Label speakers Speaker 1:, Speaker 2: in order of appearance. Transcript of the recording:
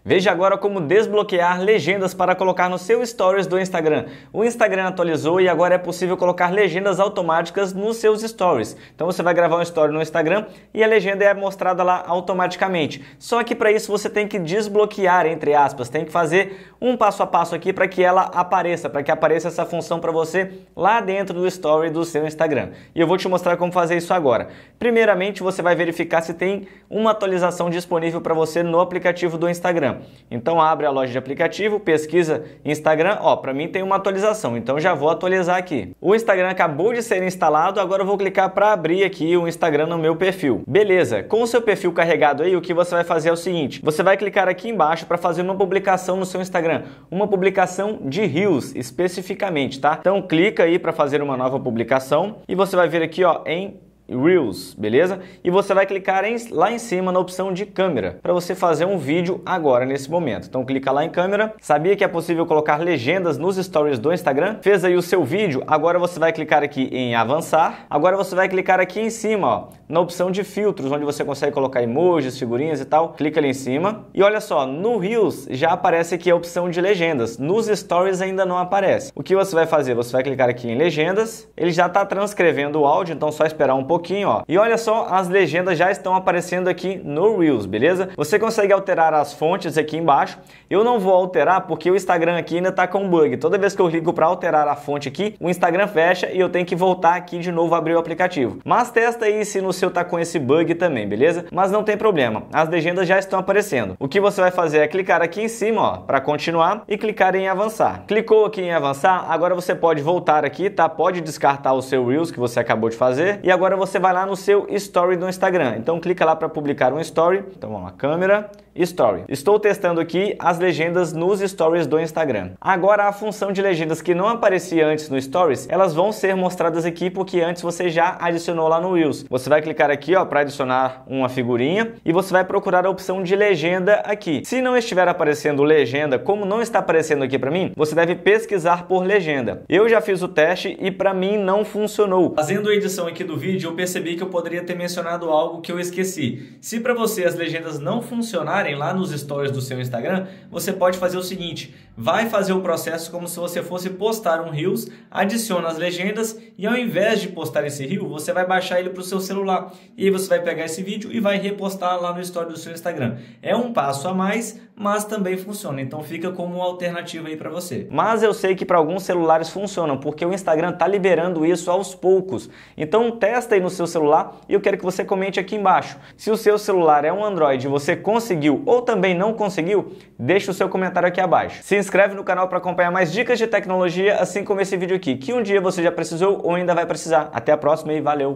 Speaker 1: Veja agora como desbloquear legendas para colocar no seu Stories do Instagram. O Instagram atualizou e agora é possível colocar legendas automáticas nos seus Stories. Então você vai gravar um Story no Instagram e a legenda é mostrada lá automaticamente. Só que para isso você tem que desbloquear, entre aspas, tem que fazer um passo a passo aqui para que ela apareça, para que apareça essa função para você lá dentro do Story do seu Instagram. E eu vou te mostrar como fazer isso agora. Primeiramente, você vai verificar se tem uma atualização disponível para você no aplicativo do Instagram. Então abre a loja de aplicativo, pesquisa Instagram, para mim tem uma atualização, então já vou atualizar aqui. O Instagram acabou de ser instalado, agora eu vou clicar para abrir aqui o Instagram no meu perfil. Beleza, com o seu perfil carregado aí, o que você vai fazer é o seguinte, você vai clicar aqui embaixo para fazer uma publicação no seu Instagram, uma publicação de Reels especificamente, tá? Então clica aí para fazer uma nova publicação e você vai vir aqui em Reels, beleza? E você vai clicar lá em cima na opção de câmera para você fazer um vídeo agora nesse momento. Então clica lá em câmera. Sabia que é possível colocar legendas nos stories do Instagram? Fez aí o seu vídeo, agora você vai clicar aqui em avançar. Agora você vai clicar aqui em cima, na opção de filtros, onde você consegue colocar emojis, figurinhas e tal. Clica ali em cima. E olha só, no Reels já aparece aqui a opção de legendas. Nos stories ainda não aparece. O que você vai fazer? Você vai clicar aqui em legendas. Ele já está transcrevendo o áudio, então só esperar um pouquinho. E olha só, as legendas já estão aparecendo aqui no Reels, beleza? Você consegue alterar as fontes aqui embaixo. Eu não vou alterar porque o Instagram aqui ainda está com bug. Toda vez que eu clico para alterar a fonte aqui, o Instagram fecha e eu tenho que voltar aqui de novo a abrir o aplicativo. Mas testa aí se no seu tá com esse bug também, beleza? Mas não tem problema, as legendas já estão aparecendo. O que você vai fazer é clicar aqui em cima, para continuar e clicar em avançar. Clicou aqui em avançar, agora você pode voltar aqui, tá? Pode descartar o seu Reels que você acabou de fazer e agora você vai lá no seu Story do Instagram. Então clica lá para publicar um Story. Então vamos lá, câmera, Story. Estou testando aqui as legendas nos Stories do Instagram. Agora a função de legendas que não aparecia antes no Stories, elas vão ser mostradas aqui porque antes você já adicionou lá no Reels. Você vai clicar aqui para adicionar uma figurinha e você vai procurar a opção de legenda aqui. Se não estiver aparecendo legenda, como não está aparecendo aqui para mim, você deve pesquisar por legenda. Eu já fiz o teste e para mim não funcionou. Fazendo a edição aqui do vídeo, eu percebi que eu poderia ter mencionado algo que eu esqueci. Se para você as legendas não funcionarem lá nos stories do seu Instagram, você pode fazer o seguinte, vai fazer o processo como se você fosse postar um Reels, adiciona as legendas e ao invés de postar esse Reel, você vai baixar ele para o seu celular e aí você vai pegar esse vídeo e vai repostar lá no story do seu Instagram. É um passo a mais, mas também funciona, então fica como uma alternativa aí para você. Mas eu sei que para alguns celulares funcionam, porque o Instagram está liberando isso aos poucos. Então testa aí no seu celular e eu quero que você comente aqui embaixo. Se o seu celular é um Android e você conseguiu ou também não conseguiu, deixa o seu comentário aqui abaixo. Se inscreve no canal para acompanhar mais dicas de tecnologia, assim como esse vídeo aqui, que um dia você já precisou ou ainda vai precisar. Até a próxima e valeu!